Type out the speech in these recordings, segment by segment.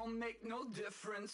don't make no difference.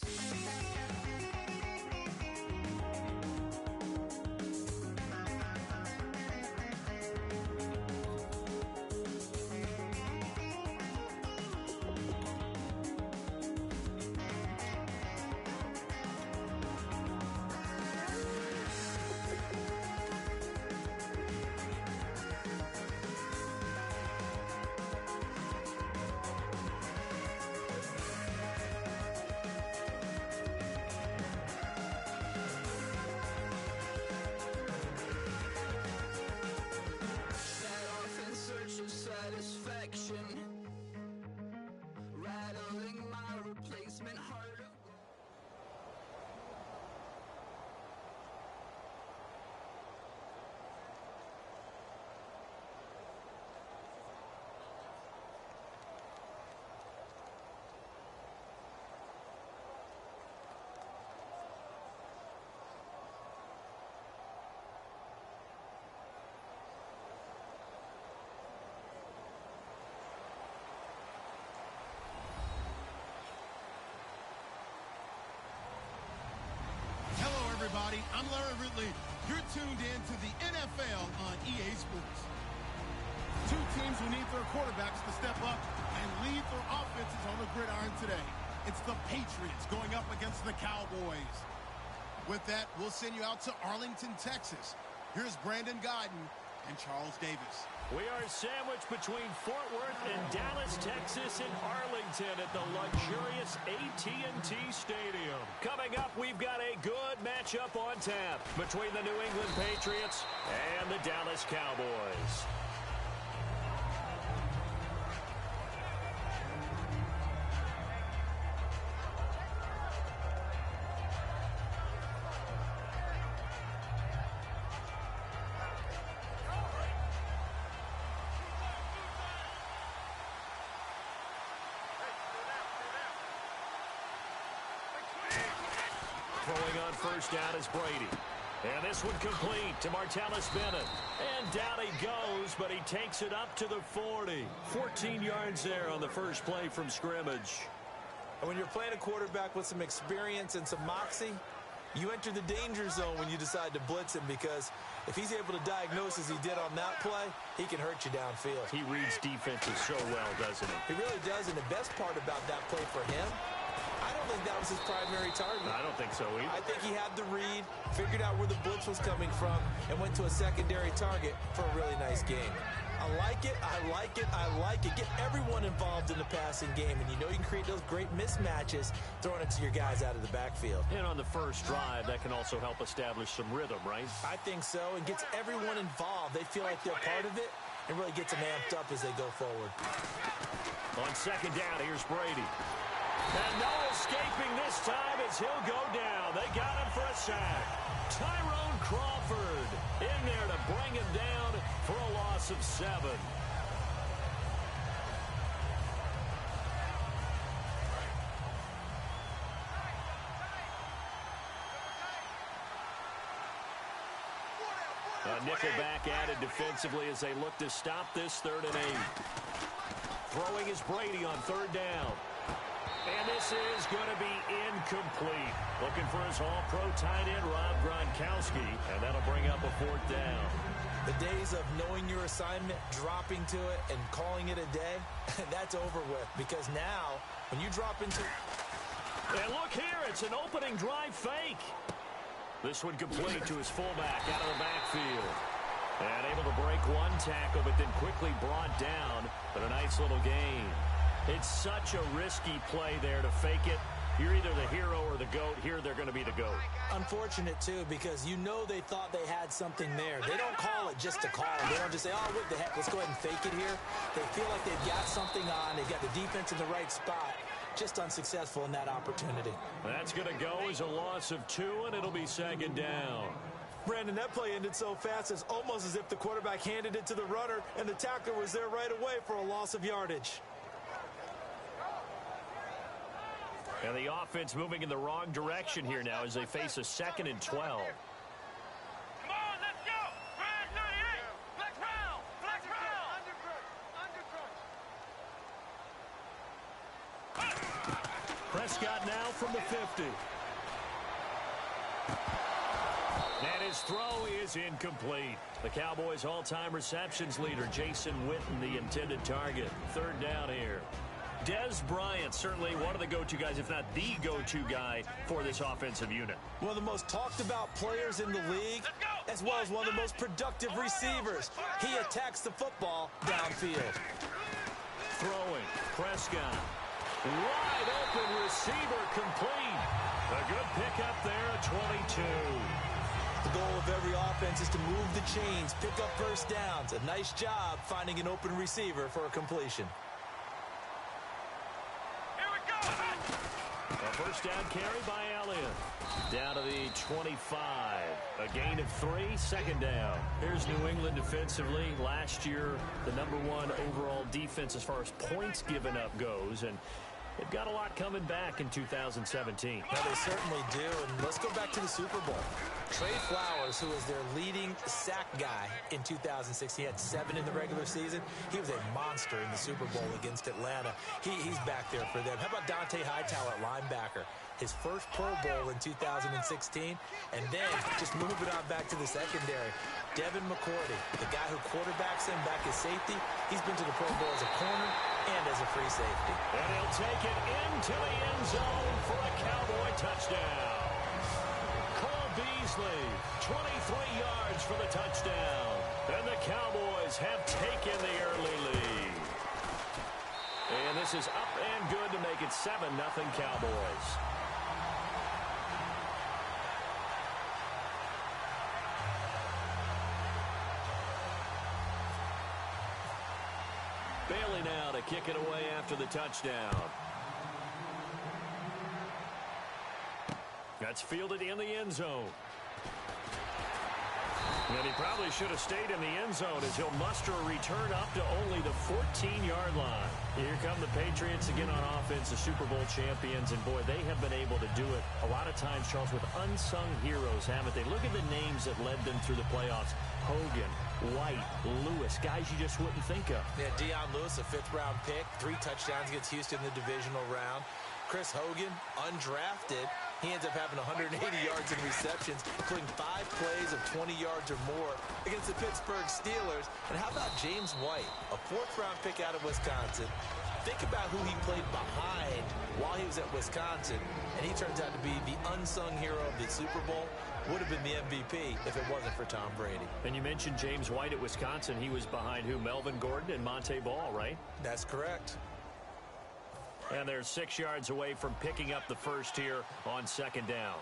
Rattling my replacement heart. Everybody, I'm Larry Ridley. You're tuned in to the NFL on EA Sports. Two teams who need their quarterbacks to step up and lead their offenses on the gridiron today. It's the Patriots going up against the Cowboys. With that, we'll send you out to Arlington, Texas. Here's Brandon Godden and Charles Davis. We are sandwiched between Fort Worth and Dallas, Texas, and Arlington at the luxurious AT&T Stadium. Coming up, we've got a good matchup on tap between the New England Patriots and the Dallas Cowboys. Throwing on first down is Brady. And this one complete to Martellus Bennett. And down he goes, but he takes it up to the 40. 14 yards there on the first play from scrimmage. And when you're playing a quarterback with some experience and some moxie, you enter the danger zone when you decide to blitz him, because if he's able to diagnose as he did on that play, he can hurt you downfield. He reads defenses so well, doesn't he? He really does, and the best part about that play for him, I don't think that was his primary target. I don't think so either. I think he had the read, figured out where the blitz was coming from, and went to a secondary target for a really nice game. I like it, I like it, I like it. Get everyone involved in the passing game, and you know you can create those great mismatches throwing it to your guys out of the backfield. And on the first drive, that can also help establish some rhythm, right? I think so, and gets everyone involved. They feel like they're part of it, and really gets them amped up as they go forward. On second down, here's Brady. And no escaping this time as he'll go down. They got him for a sack. Tyrone Crawford in there to bring him down for a loss of 7. A nickelback added defensively as they look to stop this 3rd and 8. Throwing is Brady on 3rd down. And this is going to be incomplete. Looking for his all-pro tight end, Rob Gronkowski, and that'll bring up a 4th down. The days of knowing your assignment, dropping to it, and calling it a day, that's over with. Because now, when you drop into... And look here, it's an opening drive fake. This one complete to his fullback out of the backfield. And able to break one tackle, but then quickly brought down. But a nice little gain. It's such a risky play there to fake it. You're either the hero or the GOAT. Here, they're going to be the GOAT. Unfortunate, too, because you know they thought they had something there. They don't call it just to call it. They don't just say, oh, what the heck, let's go ahead and fake it here. They feel like they've got something on. They've got the defense in the right spot. Just unsuccessful in that opportunity. That's going to go as a loss of 2, and it'll be 2nd down. Brandon, that play ended so fast, it's almost as if the quarterback handed it to the runner, and the tackler was there right away for a loss of yardage. And the offense moving in the wrong direction here now as they face a 2nd and 12. Come on, let's go! Brad 98! Flex round! Flex round! Press Prescott now from the 50. And his throw is incomplete. The Cowboys' all-time receptions leader, Jason Witten, the intended target. Third down here. Dez Bryant, certainly one of the go-to guys, if not the go-to guy for this offensive unit. One of the most talked about players in the league, as well as one of the most productive receivers. He attacks the football downfield. Throwing, Prescott. Wide open receiver complete. A good pickup there at 22. The goal of every offense is to move the chains, pick up first downs. A nice job finding an open receiver for a completion. A first down carry by Elliott. Down to the 25. A gain of 3, second down. Here's New England defensively. Last year, the #1 overall defense as far as points given up goes. And they've got a lot coming back in 2017. Well, they certainly do. And let's go back to the Super Bowl. Trey Flowers, who was their leading sack guy in 2006, he had 7 in the regular season. He was a monster in the Super Bowl against Atlanta. He's back there for them. How about Dante Hightower at linebacker? His first Pro Bowl in 2016. And then just moving on back to the secondary. Devin McCourty, the guy who quarterbacks him back as safety, he's been to the Pro Bowl as a corner and as a free safety. And he'll take it into the end zone for a Cowboy touchdown. Cole Beasley, 23 yards for the touchdown. And the Cowboys have taken the early lead. And this is up and good to make it 7-0 Cowboys. Bailey now to kick it away after the touchdown. That's fielded in the end zone. And he probably should have stayed in the end zone as he'll muster a return up to only the 14-yard line. Here come the Patriots again on offense, the Super Bowl champions. And, boy, they have been able to do it a lot of times, Charles, with unsung heroes, haven't they? Look at the names that led them through the playoffs. Hogan, White, Lewis, guys you just wouldn't think of. Yeah, Deion Lewis, a 5th-round pick, 3 touchdowns against Houston in the divisional round. Chris Hogan, undrafted. He ends up having 180 yards in receptions, including 5 plays of 20 yards or more against the Pittsburgh Steelers. And how about James White, a 4th-round pick out of Wisconsin? Think about who he played behind while he was at Wisconsin, and he turns out to be the unsung hero of the Super Bowl. Would have been the MVP if it wasn't for Tom Brady. And you mentioned James White at Wisconsin. He was behind who? Melvin Gordon and Monte Ball, right? That's correct. And they're 6 yards away from picking up the first here on second down.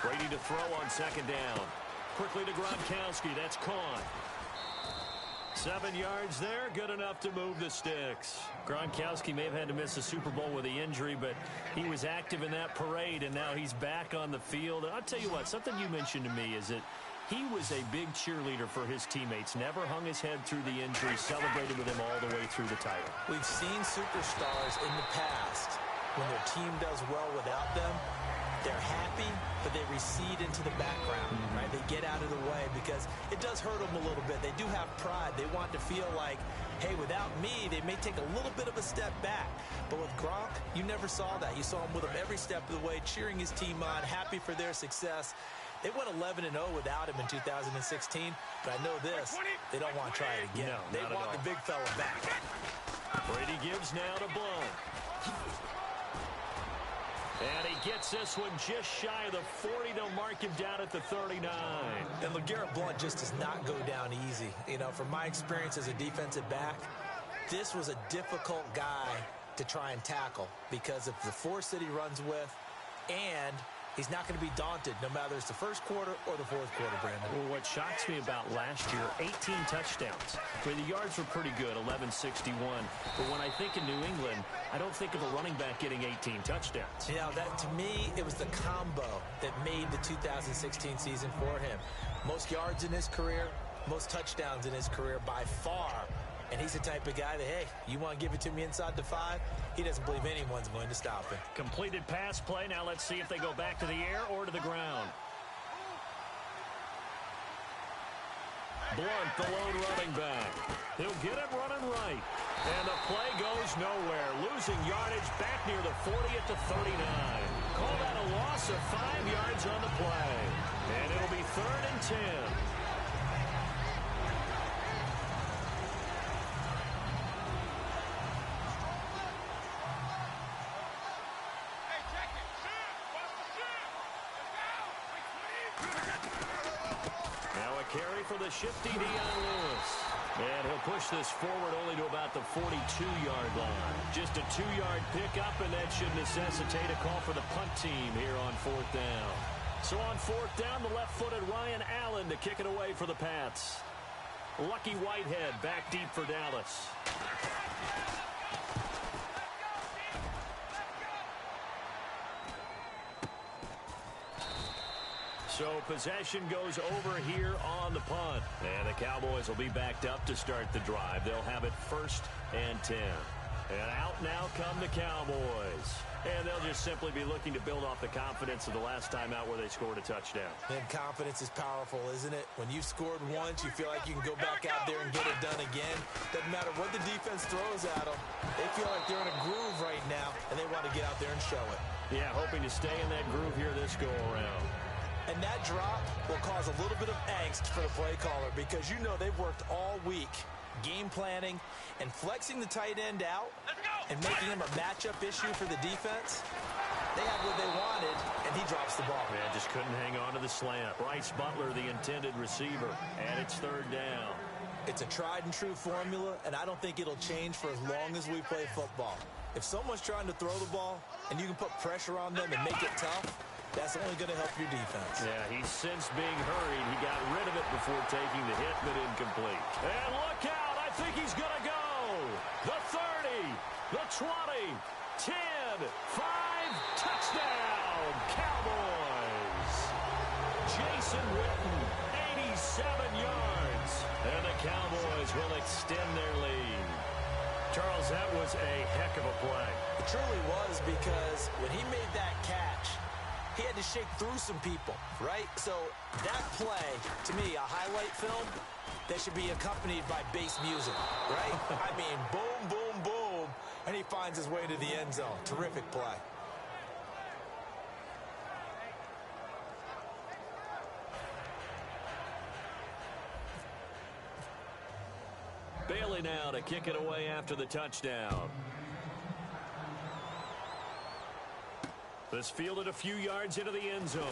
Brady to throw on second down. Quickly to Gronkowski. That's caught. 7 yards there. Good enough to move the sticks. Gronkowski may have had to miss the Super Bowl with the injury, but he was active in that parade, and now he's back on the field. And I'll tell you what, something you mentioned to me is that he was a big cheerleader for his teammates. Never hung his head through the injury. Celebrated with them all the way through the title. We've seen superstars in the past. When their team does well without them, they're happy, but they recede into the background, right? They get out of the way because it does hurt them a little bit. They do have pride. They want to feel like, hey, without me, they may take a little bit of a step back. But with Gronk, you never saw that. You saw him with him every step of the way, cheering his team on, happy for their success. They went 11-0 without him in 2016, but I know this, they don't want to try it again. No, they want the big fella back. Brady gives now to Blunt. And he gets this one just shy of the 40. They'll mark him down at the 39. And LeGarrette Blunt just does not go down easy. You know, from my experience as a defensive back, this was a difficult guy to try and tackle because of the force that he runs with, and he's not going to be daunted no matter it's the first quarter or the fourth quarter, Brandon. Well, what shocks me about last year, 18 touchdowns. I mean, the yards were pretty good, 1161. But when I think of New England, I don't think of a running back getting 18 touchdowns. You know, that to me, it was the combo that made the 2016 season for him. Most yards in his career, most touchdowns in his career by far. And he's the type of guy that, hey, you want to give it to me inside the 5? He doesn't believe anyone's going to stop him. Completed pass play. Now let's see if they go back to the air or to the ground. Blunt, the lone running back. He'll get it running right. And the play goes nowhere, losing yardage back near the 40 at the 39. Call that a loss of 5 yards on the play. And it'll be 3rd and 10. Now a carry for the shifty Dion Lewis. And he'll push this forward only to about the 42-yard line. Just a 2-yard pickup, and that should necessitate a call for the punt team here on 4th down. So on 4th down, the left-footed Ryan Allen to kick it away for the Pats. Lucky Whitehead back deep for Dallas. So possession goes over here on the punt. And the Cowboys will be backed up to start the drive. They'll have it 1st and 10. And out now come the Cowboys. And they'll just simply be looking to build off the confidence of the last time out where they scored a touchdown. And confidence is powerful, isn't it? When you've scored once, you feel like you can go back out there and get it done again. Doesn't matter what the defense throws at them. They feel like they're in a groove right now, and they want to get out there and show it. Yeah, hoping to stay in that groove here this go-around. And that drop will cause a little bit of angst for the play caller because you know they've worked all week game planning and flexing the tight end out and making him a matchup issue for the defense. They have what they wanted, and he drops the ball. Man, just couldn't hang on to the slant. Bryce Butler, the intended receiver, and it's 3rd down. It's a tried-and-true formula, and I don't think it'll change for as long as we play football. If someone's trying to throw the ball and you can put pressure on them and make it tough, that's only going to help your defense. Yeah, he's since being hurried. He got rid of it before taking the hit, but incomplete. And look out! I think he's going to go! The 30, the 20, 10, 5, touchdown, Cowboys! Jason Witten, 87 yards. And the Cowboys will extend their lead. Charles, that was a heck of a play. It truly was because when he made that catch, he had to shake through some people, right? So that play, to me, a highlight film that should be accompanied by bass music, right? I mean, boom, boom, boom, and he finds his way to the end zone. Terrific play. Bailey now to kick it away after the touchdown. This fielded a few yards into the end zone.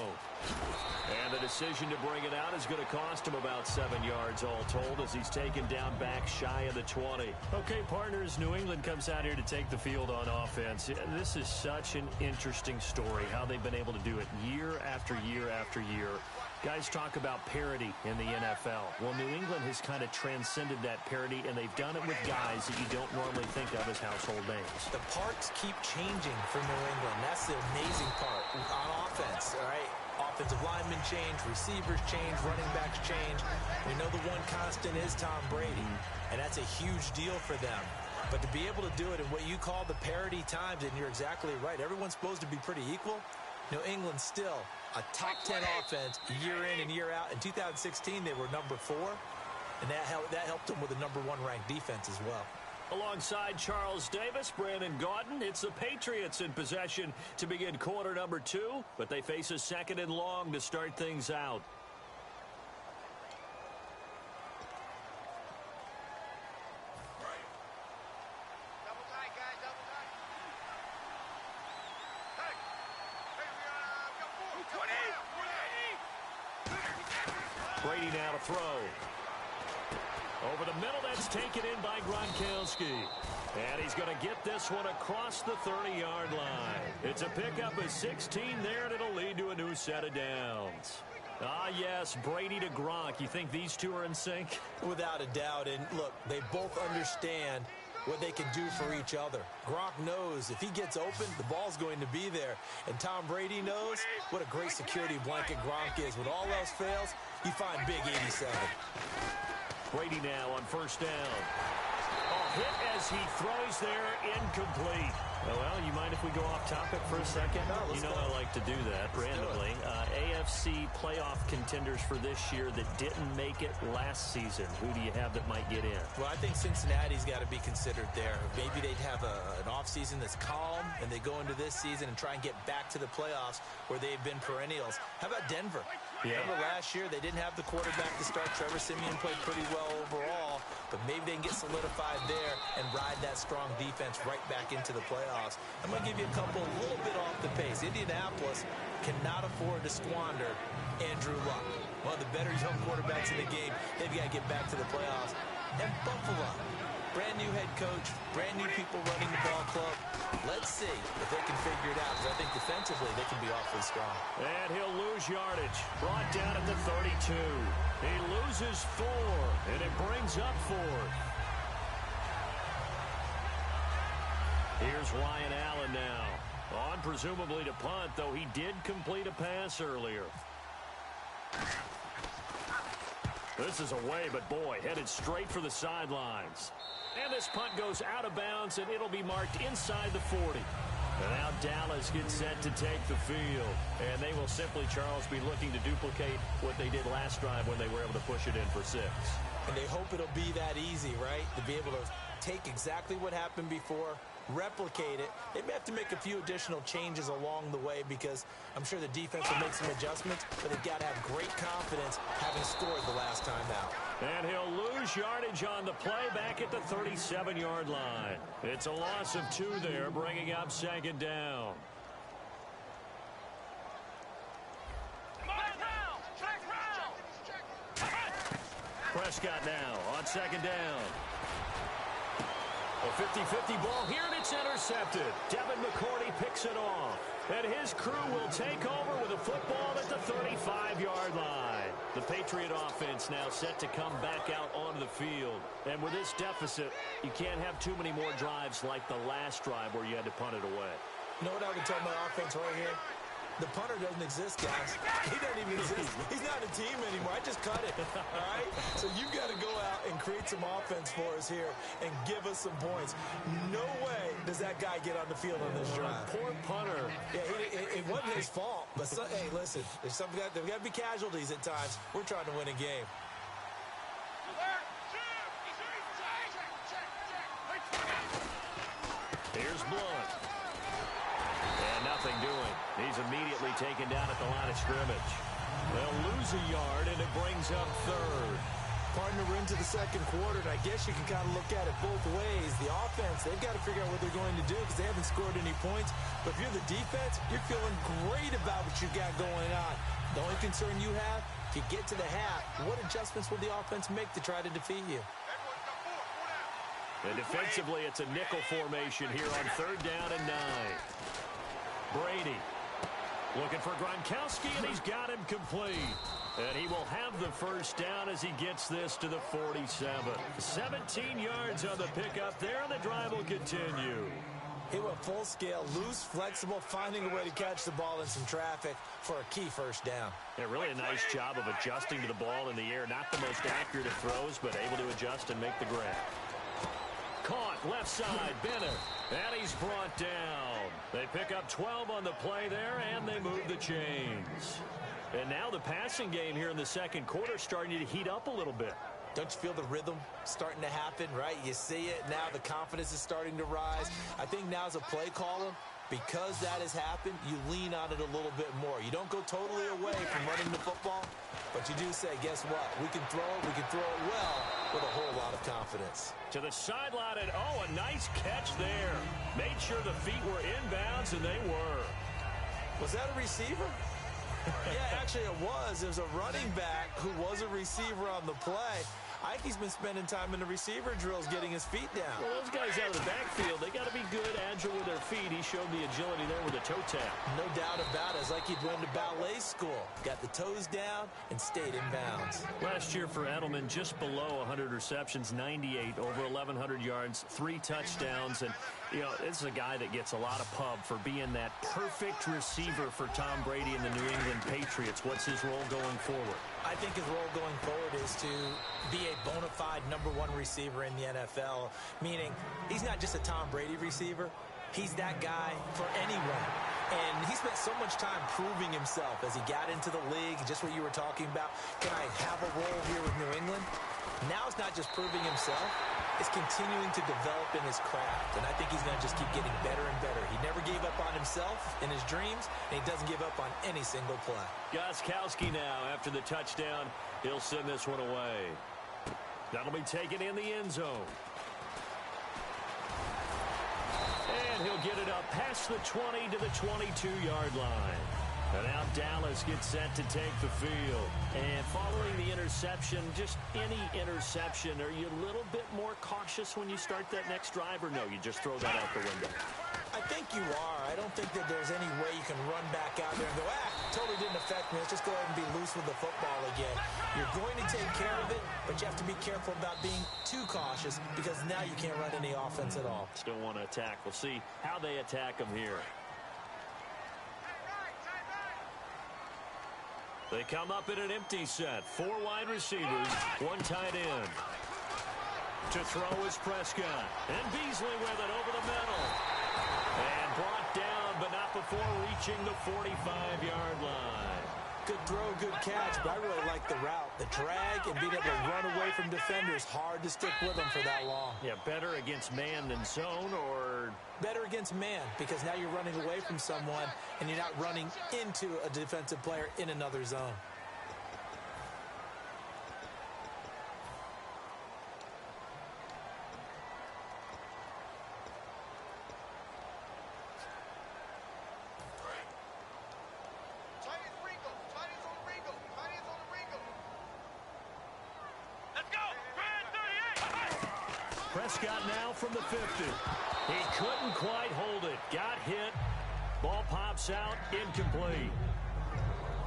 And the decision to bring it out is going to cost him about 7 yards all told as he's taken down back shy of the 20. Okay, partners, New England comes out here to take the field on offense. This is such an interesting story, how they've been able to do it year after year after year. Guys talk about parity in the NFL. Well, New England has kind of transcended that parity, and they've done it with guys that you don't normally think of as household names. The parts keep changing for New England. That's the amazing part on offense, all right? Offensive linemen change, receivers change, running backs change. We know the one constant is Tom Brady, and that's a huge deal for them. But to be able to do it in what you call the parity times, and you're exactly right, everyone's supposed to be pretty equal. New England still a top 10 offense year in and year out. In 2016, they were number 4, and that helped them with a number 1 ranked defense as well. Alongside Charles Davis, Brandon Gaudin, it's the Patriots in possession to begin quarter number 2, but they face a 2nd and long to start things out. Brady now to throw. Over the middle, that's taken in by Gronkowski. And he's going to get this one across the 30-yard line. It's a pickup of 16 there, and it'll lead to a new set of downs. Ah, yes, Brady to Gronk. You think these two are in sync? Without a doubt. And look, they both understand what they can do for each other. Gronk knows if he gets open, the ball's going to be there. And Tom Brady knows what a great security blanket Gronk is. When all else fails, you find Big 87. Brady now on 1st down. A hit as he throws there, incomplete. Well, you mind if we go off topic for a second? No, let's go. I like to do that randomly. AFC playoff contenders for this year that didn't make it last season. Who do you have that might get in? Well, I think Cincinnati's got to be considered there. Maybe they'd have an offseason that's calm, and they go into this season and try and get back to the playoffs where they've been perennials. How about Denver? Yeah. Remember last year, they didn't have the quarterback to start. Trevor Siemian played pretty well overall, but maybe they can get solidified there and ride that strong defense right back into the playoffs. I'm going to give you a couple a little bit off the pace. Indianapolis cannot afford to squander Andrew Luck, one of the better young quarterbacks in the game. They've got to get back to the playoffs. And Buffalo, brand new head coach, brand new people running the ball club. Let's see if they can figure it out, because I think defensively they can be awfully strong. And he'll lose yardage. Brought down at the 32. He loses 4, and it brings up 4. Here's Ryan Allen now. On presumably to punt, though he did complete a pass earlier. This is away, but boy, headed straight for the sidelines. And this punt goes out of bounds, and it'll be marked inside the 40. And now Dallas gets set to take the field. And they will simply, Charles, be looking to duplicate what they did last drive when they were able to push it in for 6. And they hope it'll be that easy, right? To be able to take exactly what happened before, replicate it. They may have to make a few additional changes along the way, because I'm sure the defense will make some adjustments, but they've got to have great confidence having scored the last time out. And he'll lose yardage on the play back at the 37-yard line. It's a loss of 2 there, bringing up 2nd down. Prescott now on 2nd down. A 50-50 ball here, and it's intercepted. Devin McCourty picks it off. And his crew will take over with a football at the 35-yard line. The Patriot offense now set to come back out onto the field. And with this deficit, you can't have too many more drives like the last drive where you had to punt it away. You know what I would tell my offense right here? The punter doesn't exist, guys. He doesn't even exist. He's not a team anymore. I just cut it, all right? So you've got to go out and create some offense for us here and give us some points. No way does that guy get on the field on this drive. Poor punter. Yeah, it wasn't his fault. But, hey, listen, there's got to be casualties at times. We're trying to win a game. Here's Blunt. And nothing doing. He's immediately taken down at the line of scrimmage. They'll lose a yard, and it brings up 3rd. Partner, we're into the second quarter, and I guess you can kind of look at it both ways. The offense, they've got to figure out what they're going to do because they haven't scored any points. But if you're the defense, you're feeling great about what you got going on. The only concern you have, if you get to the half, what adjustments will the offense make to try to defeat you? And defensively, it's a nickel formation here on 3rd down and 9. Brady looking for Gronkowski, and he's got him complete. And he will have the first down as he gets this to the 47. 17 yards on the pickup there, and the drive will continue. He went full scale, loose, flexible, finding a way to catch the ball in some traffic for a key first down. Yeah, really a nice job of adjusting to the ball in the air. Not the most accurate of throws, but able to adjust and make the grab. Caught, left side, Bennett. And he's brought down. They pick up 12 on the play there, and they move the chains. And now the passing game here in the second quarter starting to heat up a little bit. Don't you feel the rhythm starting to happen, right? You see it now. The confidence is starting to rise. I think now as a play caller, because that has happened, you lean on it a little bit more. You don't go totally away from running the football, but you do say, guess what? We can throw it well with a whole lot of confidence. To the sideline, and oh, a nice catch there. Made sure the feet were inbounds, and they were. Was that a receiver? Yeah, actually it was. It was a running back who was a receiver on the play. I think he's been spending time in the receiver drills getting his feet down. Well, those guys out of the backfield, they got to be good, agile with their feet. He showed the agility there with a toe tap. No doubt about it. It's like he'd went to ballet school. Got the toes down and stayed in bounds. Last year for Edelman, just below 100 receptions, 98, over 1,100 yards, 3 touchdowns. And, you know, this is a guy that gets a lot of pub for being that perfect receiver for Tom Brady and the New England Patriots. What's his role going forward? I think his role going forward is to be a bona fide #1 receiver in the NFL, meaning he's not just a Tom Brady receiver. He's that guy for anyone. And he spent so much time proving himself as he got into the league, just what you were talking about. Can I have a role here with New England? Now it's not just proving himself. It's continuing to develop in his craft. And I think he's going to just keep getting better and better. He never gave up on himself in his dreams, and he doesn't give up on any single play. Gostkowski now after the touchdown. He'll send this one away. That'll be taken in the end zone. And he'll get it up past the 20 to the 22-yard line. And now Dallas gets set to take the field. And following the interception, just any interception, are you a little bit more cautious when you start that next drive, or no, you just throw that out the window? I think you are. I don't think that there's any way you can run back out there and go, totally didn't affect me. Let's just go ahead and be loose with the football again. You're going to take care of it, but you have to be careful about being too cautious because now you can't run any offense at all. Still want to attack. We'll see how they attack them here. They come up in an empty set. 4 wide receivers, 1 tight end. To throw is Prescott. And Beasley with it over the middle. And brought down, but not before reaching the 45-yard line. Good throw, good catch, but I really like the route. The drag and being able to run away from defenders, hard to stick with them for that long. Yeah, better against man than zone, or? Better against man, because now you're running away from someone and you're not running into a defensive player in another zone. Prescott now from the 50. He couldn't quite hold it. Got hit. Ball pops out. Incomplete.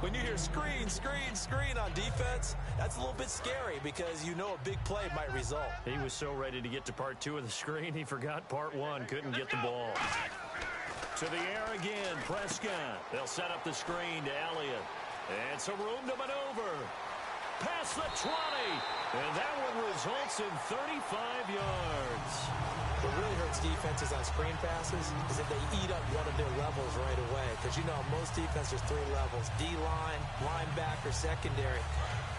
When you hear screen, screen, screen on defense, that's a little bit scary because you know a big play might result. He was so ready to get to part 2 of the screen, he forgot part 1. Couldn't get the ball. To the air again, Prescott. They'll set up the screen to Elliott. And some room to maneuver. Past the 20. And that one results in 35 yards. What really hurts defenses on screen passes is if they eat up one of their levels right away. Because, you know, most defense, there's 3 levels. D-line, linebacker, secondary.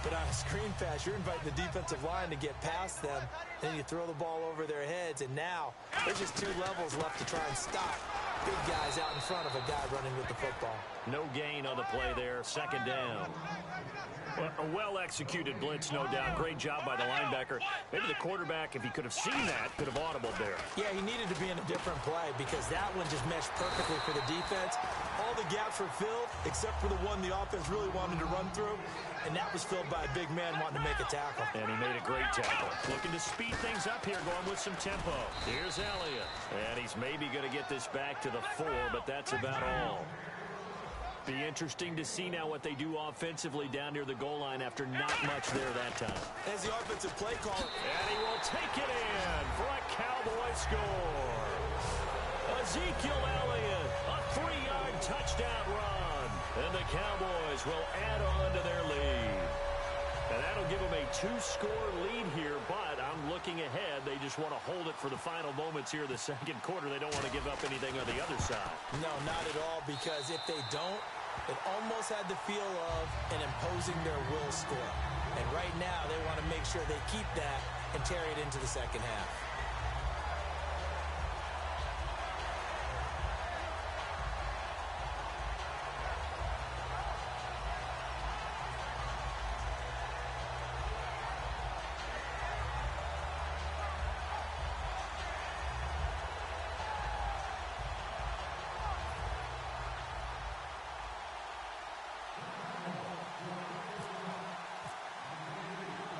But on a screen pass, you're inviting the defensive line to get past them. Then you throw the ball over their heads. And now there's just 2 levels left to try and stop big guys out in front of a guy running with the football. No gain on the play there. Second down. A well-executed blitz, no doubt. Great job by the linebacker. Maybe the quarterback, if he could have seen that, could have audibled there. Yeah, he needed to be in a different play because that one just meshed perfectly for the defense. All the gaps were filled except for the one the offense really wanted to run through, and that was filled by a big man wanting to make a tackle. And he made a great tackle. Looking to speed things up here, going with some tempo. Here's Elliott. And he's maybe going to get this back to the 4, but that's about all. Be interesting to see now what they do offensively down near the goal line after not much there that time. As the offensive play caller. And he will take it in for a Cowboy score. Ezekiel Elliott, a 3-yard touchdown run. And the Cowboys will add on to their lead. And that'll give them a 2-score lead here, but I'm looking ahead. They just want to hold it for the final moments here in the second quarter. They don't want to give up anything on the other side. No, not at all, because if they don't, it almost had the feel of an imposing their will score. And right now, they want to make sure they keep that and carry it into the second half.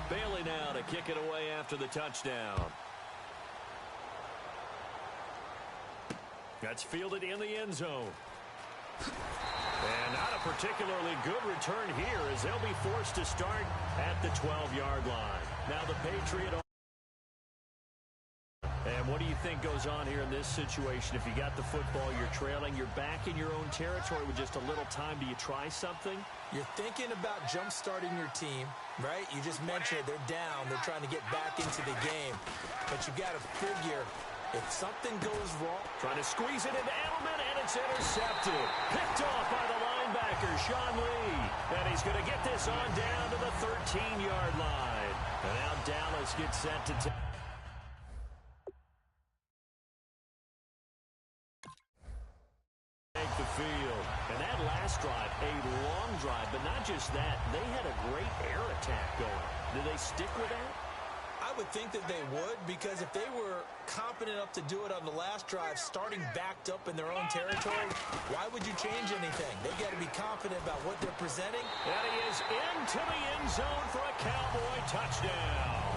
Bailey now to kick it away after the touchdown. That's fielded in the end zone. And not a particularly good return here as they'll be forced to start at the 12-yard line. Now the Patriot. And what do you think goes on here in this situation? If you got the football, you're trailing, you're back in your own territory with just a little time. Do you try something? You're thinking about jump-starting your team, right? You just mentioned it. They're down. They're trying to get back into the game. But you've got to figure If something goes wrong. Trying to squeeze it into Edelman, and it's intercepted. Picked off by the linebacker, Sean Lee. And he's going to get this on down to the 13-yard line. And now Dallas gets set to take the field. And that last drive, a long drive, but not just that. They had a great air attack going. Do they stick with that? I would think that they would, because if they were competent enough to do it on the last drive, starting backed up in their own territory, why would you change anything? They got to be confident about what they're presenting. And he is into the end zone for a Cowboy touchdown.